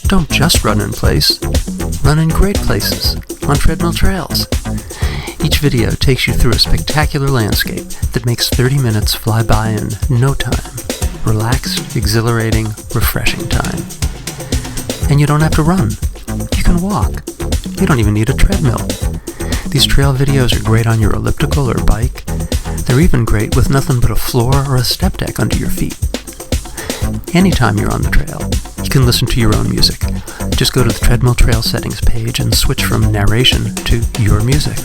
Don't just run in place. Run in great places on Treadmill Trails. Each video takes you through a spectacular landscape that makes 30 minutes fly by in no time. Relaxed, exhilarating, refreshing time. And you don't have to run. You can walk. You don't even need a treadmill. These trail videos are great on your elliptical or bike. They're even great with nothing but a floor or a step deck under your feet. Anytime you're on the trail, you can listen to your own music. Just go to the Treadmill Trail settings page and switch from narration to your music.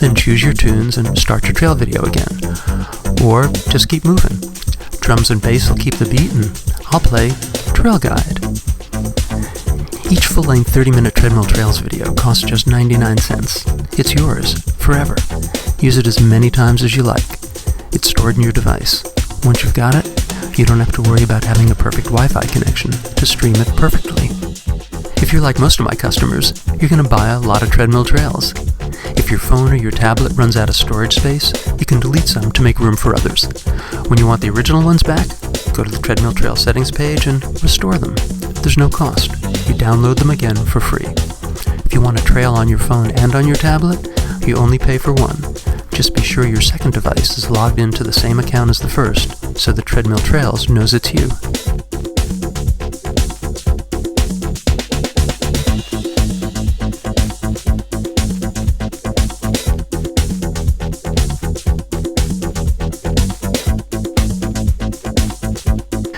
Then choose your tunes and start your trail video again. Or just keep moving. Drums and bass will keep the beat and I'll play Trail Guide. Each full-length 30-minute Treadmill Trails video costs just 99 cents. It's yours, forever. Use it as many times as you like. It's stored in your device. Once you've got it, you don't have to worry about having a perfect Wi-Fi connection to stream it perfectly. If you're like most of my customers, you're going to buy a lot of Treadmill Trails. If your phone or your tablet runs out of storage space, you can delete some to make room for others. When you want the original ones back, go to the Treadmill Trail settings page and restore them. There's no cost. You download them again for free. If you want a trail on your phone and on your tablet, you only pay for one. Just be sure your second device is logged into the same account as the first, so the Treadmill Trails knows it's you.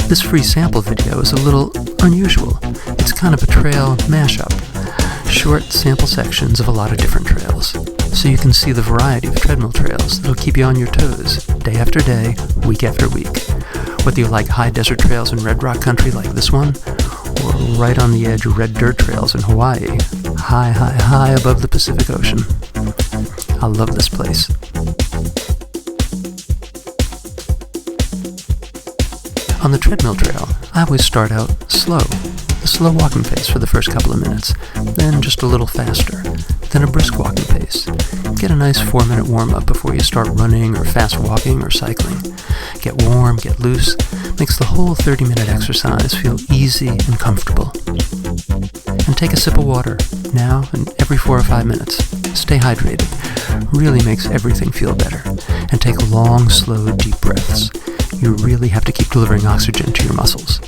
This free sample video is a little unusual. It's kind of a trail mashup. Short sample sections of a lot of different trails. So you can see the variety of treadmill trails that'll keep you on your toes, day after day, week after week. Whether you like high desert trails in red rock country like this one, or right on the edge red dirt trails in Hawaii, high above the Pacific Ocean. I love this place. On the treadmill trail, I always start out slow. A slow walking pace for the first couple of minutes, then just a little faster, then a brisk walking pace. Get a nice 4-minute warm-up before you start running or fast walking or cycling. Get warm, get loose, makes the whole 30-minute exercise feel easy and comfortable. And take a sip of water, now and every 4 or 5 minutes. Stay hydrated. Really makes everything feel better. And take long, slow, deep breaths. You really have to keep delivering oxygen to your muscles.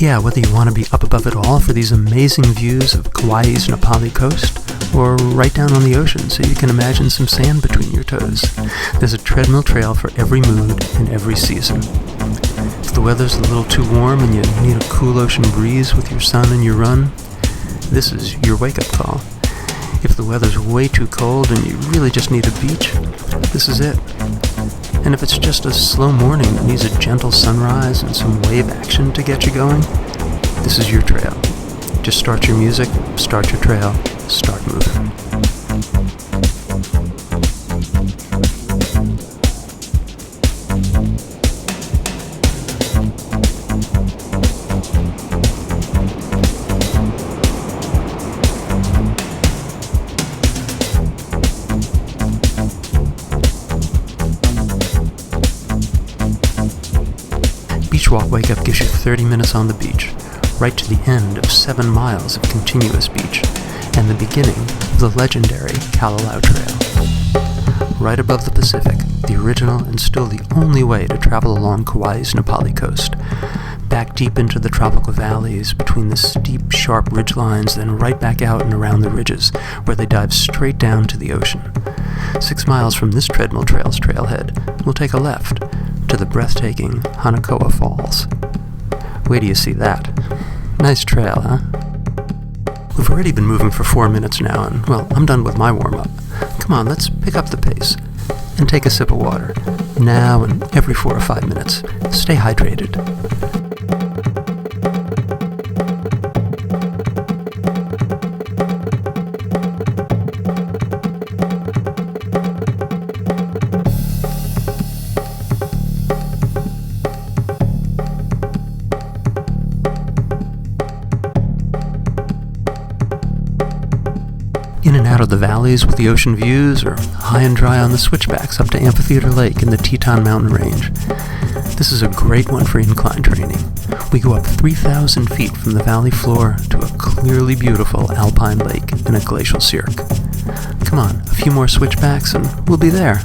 Yeah, whether you want to be up above it all for these amazing views of Kauai's Napali coast, or right down on the ocean so you can imagine some sand between your toes, there's a treadmill trail for every mood and every season. If the weather's a little too warm and you need a cool ocean breeze with your sun and your run, this is your wake-up call. If the weather's way too cold and you really just need a beach, this is it. And if it's just a slow morning that needs a gentle sunrise and some wave action to get you going, this is your trail. Just start your music, start your trail, start moving. Beach Walk Wake Up gives you 30 minutes on the beach, right to the end of 7 miles of continuous beach, and the beginning of the legendary Kalalau Trail. Right above the Pacific, the original and still the only way to travel along Kauai's Napali coast. Back deep into the tropical valleys, between the steep, sharp ridgelines, then right back out and around the ridges, where they dive straight down to the ocean. 6 miles from this Treadmill Trails trailhead, we'll take a left to the breathtaking Hanakoa Falls. Wait till you see that. Nice trail, huh? We've already been moving for 4 minutes now, and, well, I'm done with my warm-up. Come on, let's pick up the pace and take a sip of water. Now and every 4 or 5 minutes. Stay hydrated. In and out out of the valleys with the ocean views, or high and dry on the switchbacks up to Amphitheater Lake in the Teton Mountain Range. This is a great one for incline training. We go up 3,000 feet from the valley floor to a clearly beautiful alpine lake in a glacial cirque. Come on, a few more switchbacks and we'll be there.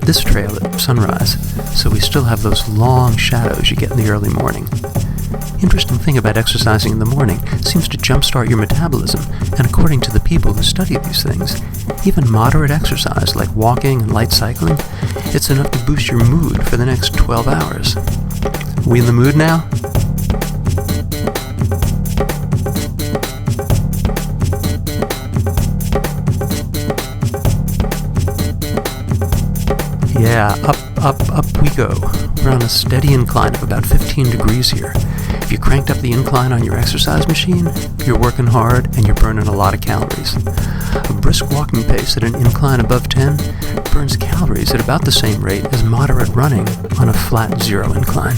This trail at sunrise, so we still have those long shadows you get in the early morning. Interesting thing about exercising in the morning, it seems to jumpstart your metabolism, and according to the people who study these things, even moderate exercise like walking and light cycling, it's enough to boost your mood for the next 12 hours. We in the mood now? Yeah, up we go. We're on a steady incline of about 15 degrees here. If you cranked up the incline on your exercise machine, you're working hard and you're burning a lot of calories. A brisk walking pace at an incline above 10 burns calories at about the same rate as moderate running on a flat zero incline.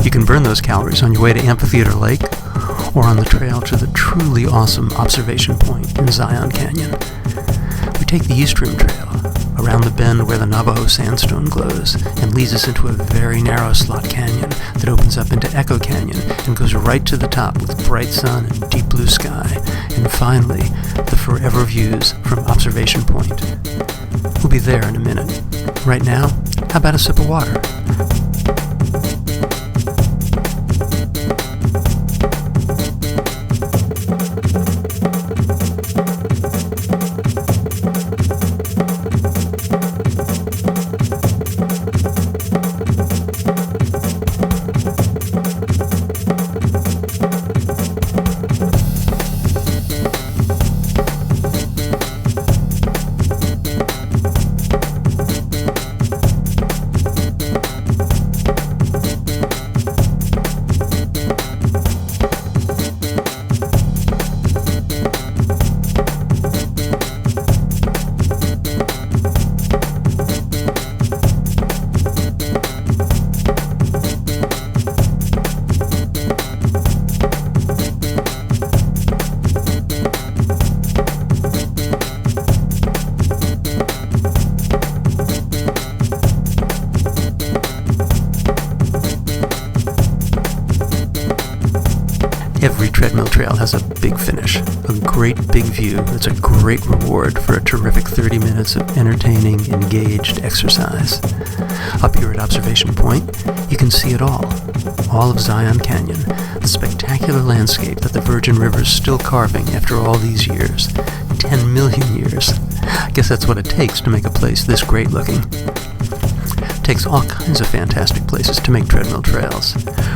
You can burn those calories on your way to Amphitheater Lake or on the trail to the truly awesome observation point in Zion Canyon. We take the East Rim Trail around the bend where the Navajo sandstone glows and leads us into a very narrow slot canyon that opens up into Echo Canyon and goes right to the top with bright sun and deep blue sky, and finally the forever views from Observation Point. We'll be there in a minute. Right now, how about a sip of water? Every treadmill trail has a big finish, a great big view that's a great reward for a terrific 30 minutes of entertaining, engaged exercise. Up here at Observation Point, you can see it all of Zion Canyon, the spectacular landscape that the Virgin River is still carving after all these years, 10 million years. I guess that's what it takes to make a place this great looking. It takes all kinds of fantastic places to make treadmill trails,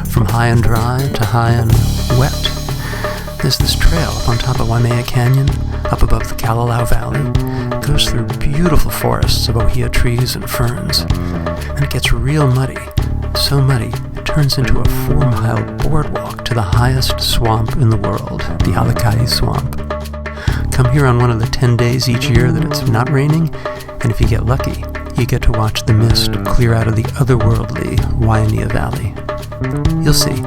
from high and dry to high and wet. There's this trail up on top of Waimea Canyon, up above the Kalalau Valley. It goes through beautiful forests of ohia trees and ferns, and it gets real muddy. So muddy, it turns into a 4-mile boardwalk to the highest swamp in the world, the Alakai Swamp. Come here on one of the 10 days each year that it's not raining, and if you get lucky, you get to watch the mist clear out of the otherworldly Waimea Valley. You'll see.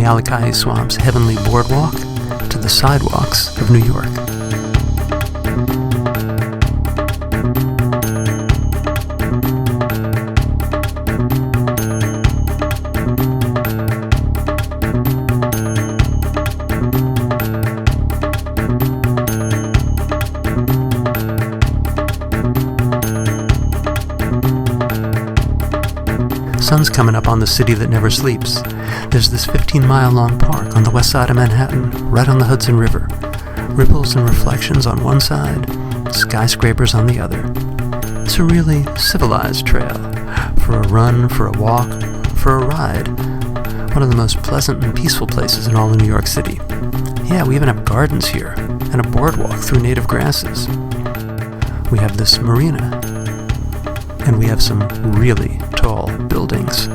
Alakai Swamp's heavenly boardwalk to the sidewalks of New York. Sun's coming up on the city that never sleeps. There's this 15-mile-long park on the west side of Manhattan, right on the Hudson River. Ripples and reflections on one side, skyscrapers on the other. It's a really civilized trail. For a run, for a walk, for a ride. One of the most pleasant and peaceful places in all of New York City. Yeah, we even have gardens here, and a boardwalk through native grasses. We have this marina, and we have some really tall buildings.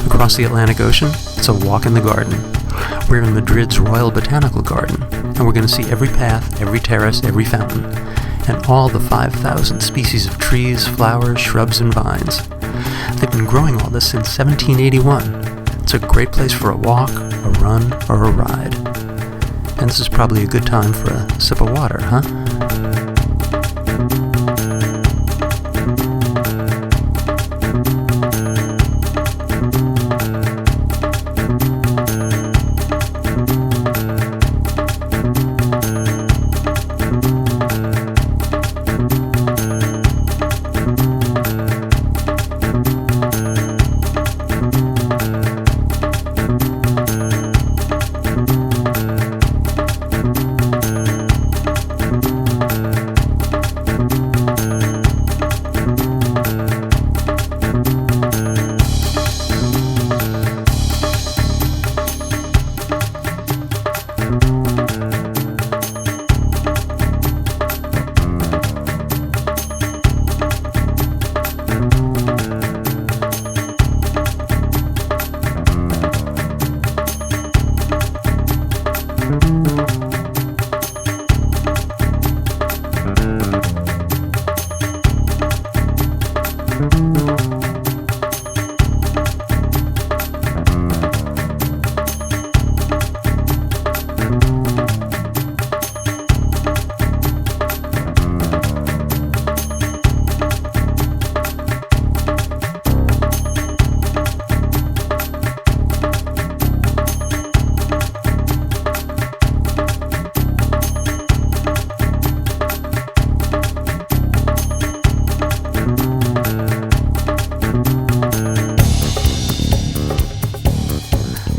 Across the Atlantic Ocean, it's a walk in the garden. We're in Madrid's Royal Botanical Garden, and we're going to see every path, every terrace, every fountain, and all the 5,000 species of trees, flowers, shrubs, and vines. They've been growing all this since 1781. It's a great place for a walk, a run, or a ride. And this is probably a good time for a sip of water, huh?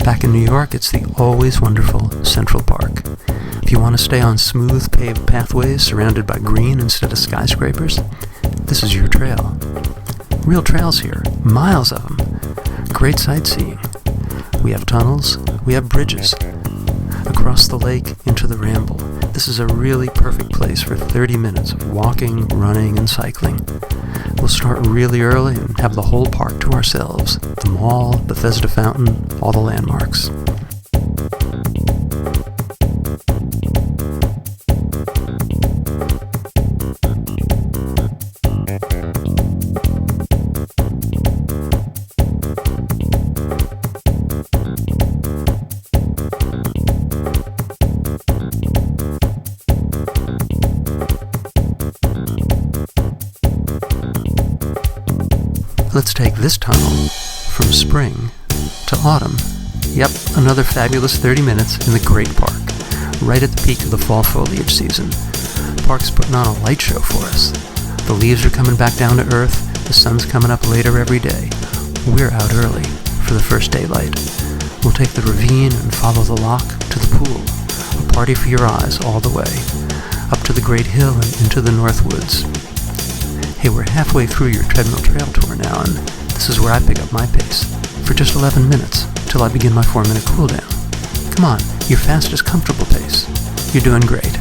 Back in New York, it's the always wonderful Central Park. If you want to stay on smooth paved pathways surrounded by green instead of skyscrapers, this is your trail. Real trails here, miles of them. Great sightseeing. We have tunnels, we have bridges. Across the lake into the Ramble. This is a really perfect place for 30 minutes of walking, running, and cycling. We'll start really early and have the whole park to ourselves. The mall, Bethesda Fountain, all the landmarks. Let's take this tunnel from spring to autumn. Yep, another fabulous 30 minutes in the great park, right at the peak of the fall foliage season. The park's putting on a light show for us. The leaves are coming back down to earth, the sun's coming up later every day. We're out early for the first daylight. We'll take the ravine and follow the loch to the pool. A party for your eyes all the way, up to the great hill and into the North Woods. Hey, we're halfway through your Treadmill Trail tour now, and this is where I pick up my pace, for just 11 minutes, till I begin my 4-minute cool down. Come on, your fastest comfortable pace. You're doing great.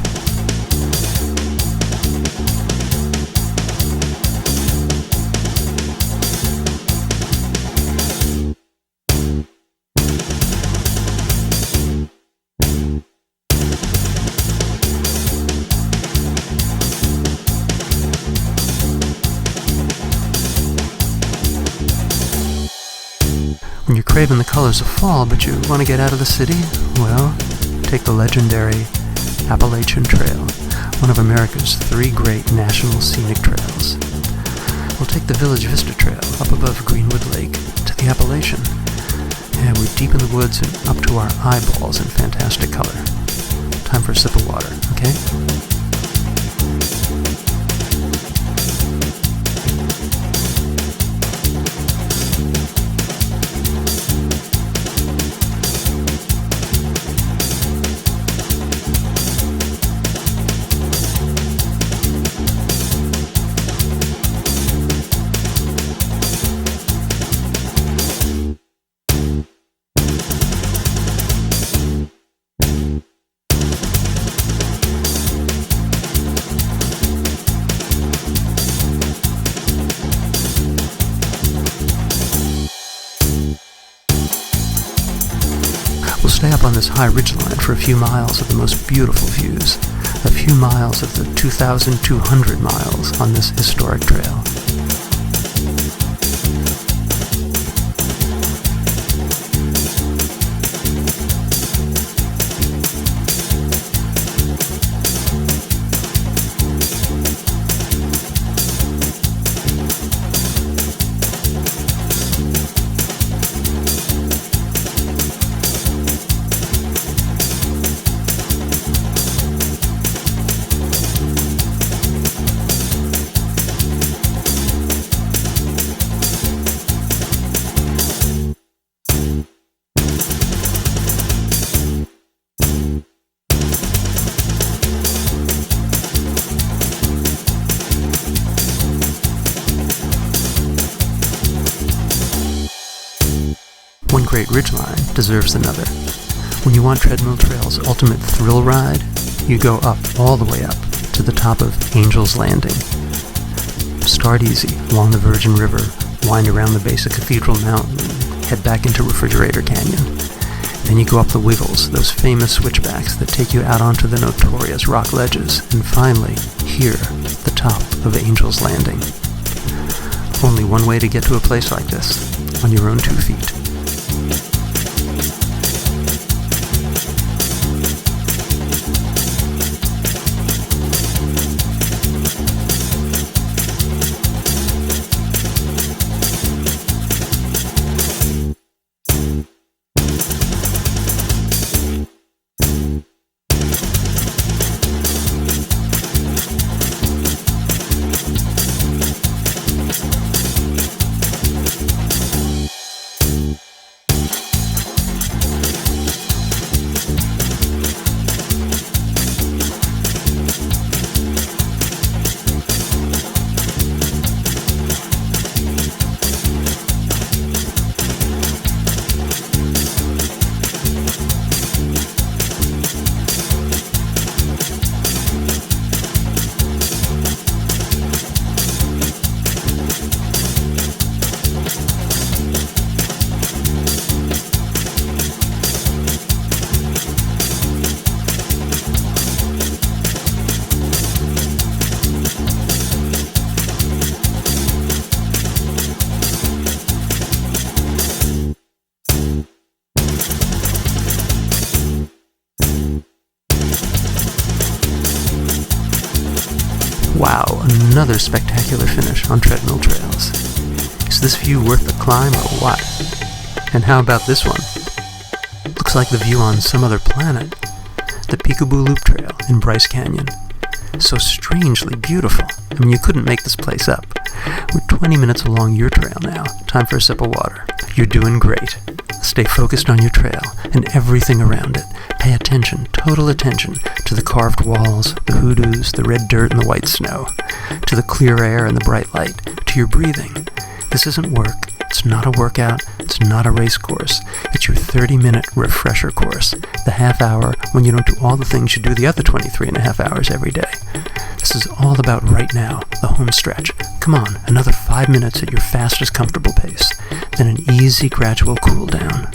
When you're craving the colors of fall, but you want to get out of the city, well, take the legendary Appalachian Trail, one of America's 3 great national scenic trails. We'll take the Village Vista Trail up above Greenwood Lake to the Appalachian. Yeah, we're deep in the woods and up to our eyeballs in fantastic color. Time for a sip of water, okay? We'll stay up on this high ridgeline for a few miles of the most beautiful views, a few miles of the 2,200 miles on this historic trail. One great ridgeline deserves another. When you want Treadmill Trail's ultimate thrill ride, you go up, all the way up, to the top of Angel's Landing. Start easy along the Virgin River, wind around the base of Cathedral Mountain, and head back into Refrigerator Canyon. Then you go up the Wiggles, those famous switchbacks that take you out onto the notorious rock ledges, and finally, here, the top of Angel's Landing. Only one way to get to a place like this, on your own 2 feet. Wow, another spectacular finish on Treadmill Trails. Is this view worth the climb or what? And how about this one? Looks like the view on some other planet. The Peekaboo Loop Trail in Bryce Canyon. So strangely beautiful. I mean, you couldn't make this place up. We're 20 minutes along your trail now. Time for a sip of water. You're doing great. Stay focused on your trail and everything around it. Pay attention, total attention, to the carved walls, the hoodoos, the red dirt and the white snow, to the clear air and the bright light, to your breathing. This isn't work. It's not a workout. It's not a race course. It's your 30-minute refresher course, the half hour when you don't do all the things you do the other 23 and a half hours every day. This is all about right now, the home stretch. Come on, another 5 minutes at your fastest comfortable pace, then an easy gradual cool down.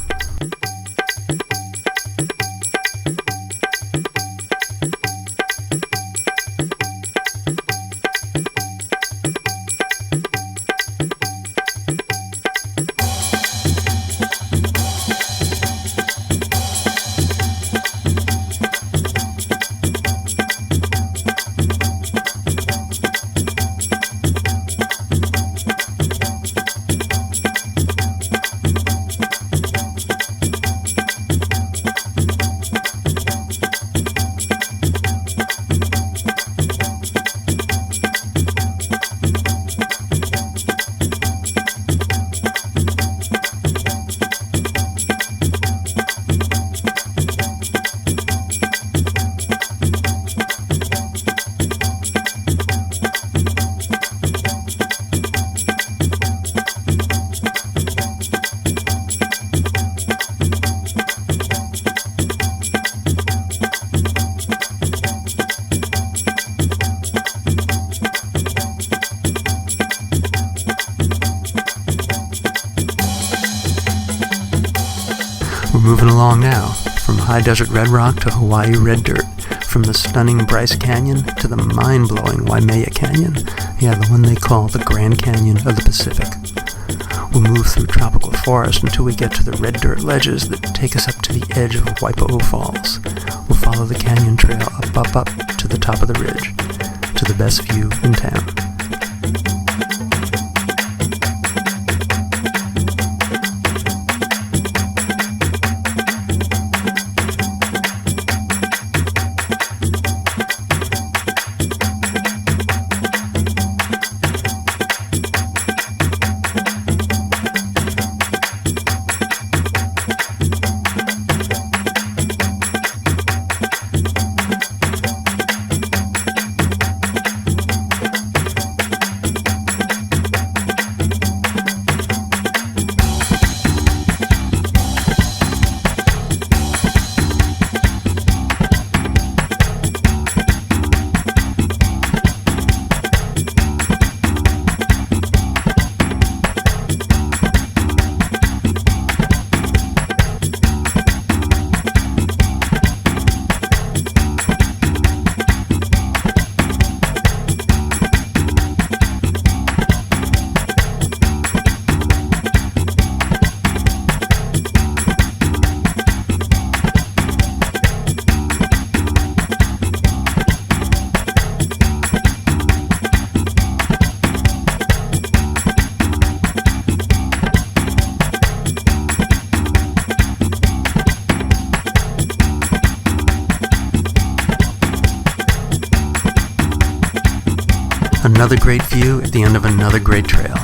moving along now, from high desert red rock to Hawaii red dirt, from the stunning Bryce Canyon to the mind-blowing Waimea Canyon, yeah, the one they call the Grand Canyon of the Pacific. We'll move through tropical forest until we get to the red dirt ledges that take us up to the edge of Waipahu Falls. We'll follow the canyon trail up to the top of the ridge, to the best view in town. Another great view at the end of another great trail.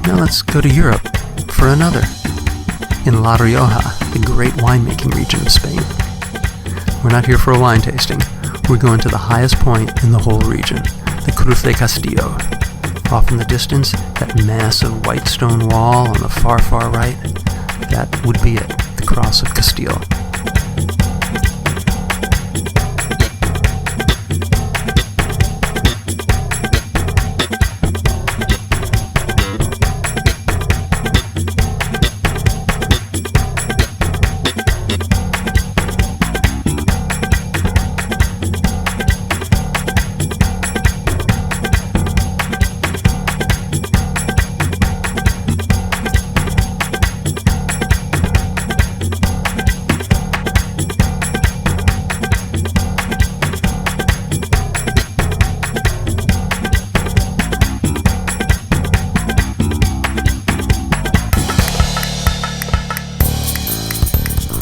Now let's go to Europe for another. In La Rioja, the great winemaking region of Spain. We're not here for a wine tasting. We're going to the highest point in the whole region, the Cruz de Castillo. Off in the distance, that massive white stone wall on the far, far right, that would be it, the Cross of Castile.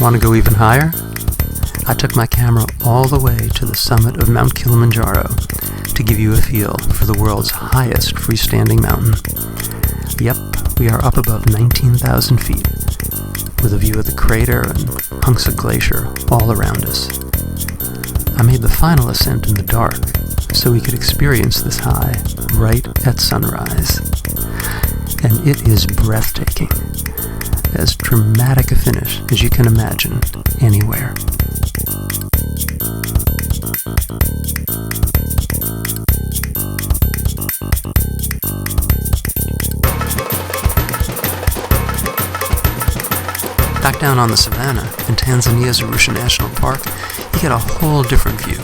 Want to go even higher? I took my camera all the way to the summit of Mount Kilimanjaro to give you a feel for the world's highest freestanding mountain. Yep, we are up above 19,000 feet, with a view of the crater and hunks of glacier all around us. I made the final ascent in the dark, so we could experience this high right at sunrise. And it is breathtaking. As dramatic a finish as you can imagine anywhere. Back down on the savannah in Tanzania's Arusha National Park, you get a whole different view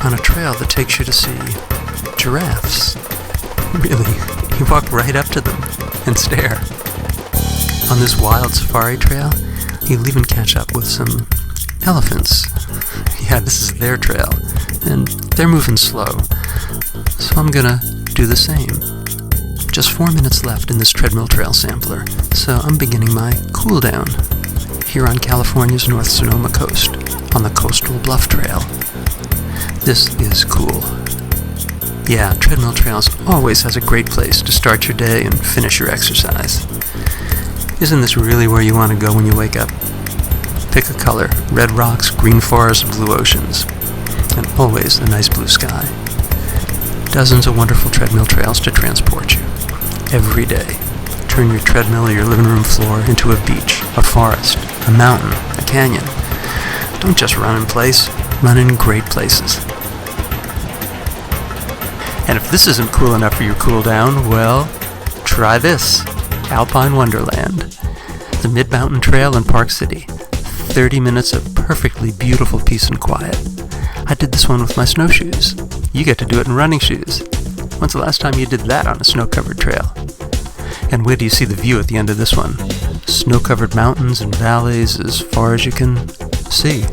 on a trail that takes you to see giraffes. Really, you walk right up to them and stare. On this wild safari trail, you'll even catch up with some elephants. Yeah, this is their trail, and they're moving slow, so I'm gonna do the same. Just 4 minutes left in this Treadmill Trail sampler, so I'm beginning my cool down here on California's North Sonoma coast, on the Coastal Bluff Trail. This is cool. Yeah, Treadmill Trails always has a great place to start your day and finish your exercise. Isn't this really where you want to go when you wake up? Pick a color, red rocks, green forests, blue oceans, and always a nice blue sky. Dozens of wonderful treadmill trails to transport you. Every day, turn your treadmill or your living room floor into a beach, a forest, a mountain, a canyon. Don't just run in place, run in great places. And if this isn't cool enough for your cool down, well, try this. Alpine Wonderland, the Mid-Mountain Trail in Park City, 30 minutes of perfectly beautiful peace and quiet. I did this one with my snowshoes. You get to do it in running shoes. When's the last time you did that on a snow-covered trail? And where do you see the view at the end of this one? Snow-covered mountains and valleys as far as you can see.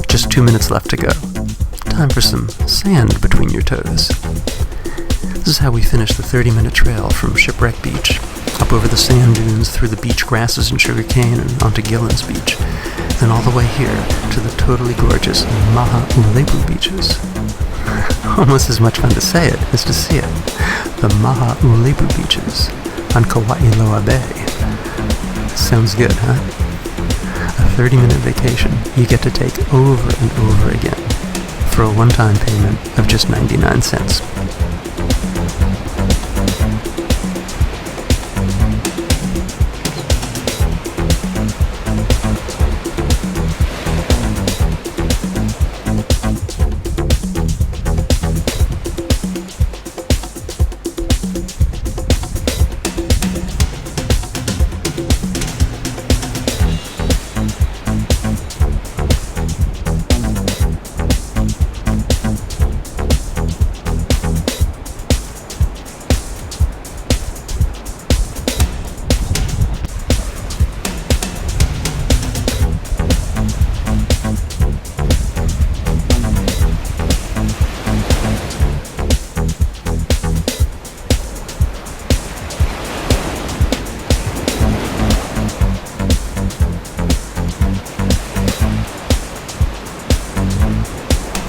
Just 2 minutes left to go. Time for some sand between your toes. This is how we finish the 30-minute trail from Shipwreck Beach, up over the sand dunes, through the beach grasses and sugarcane, and onto Gillen's Beach, then all the way here to the totally gorgeous Maha Ulepu beaches. Almost as much fun to say it as to see it. The Maha Ulepu beaches on Kauailoa Bay. Sounds good, huh? A 30-minute vacation you get to take over and over again for a one-time payment of just 99 cents.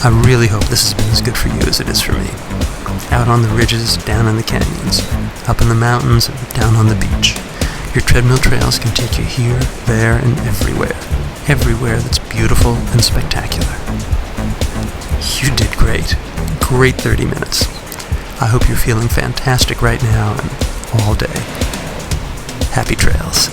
I really hope this has been as good for you as it is for me. Out on the ridges, down in the canyons, up in the mountains, and down on the beach. Your treadmill trails can take you here, there, and everywhere. Everywhere that's beautiful and spectacular. You did great. Great 30 minutes. I hope you're feeling fantastic right now and all day. Happy trails.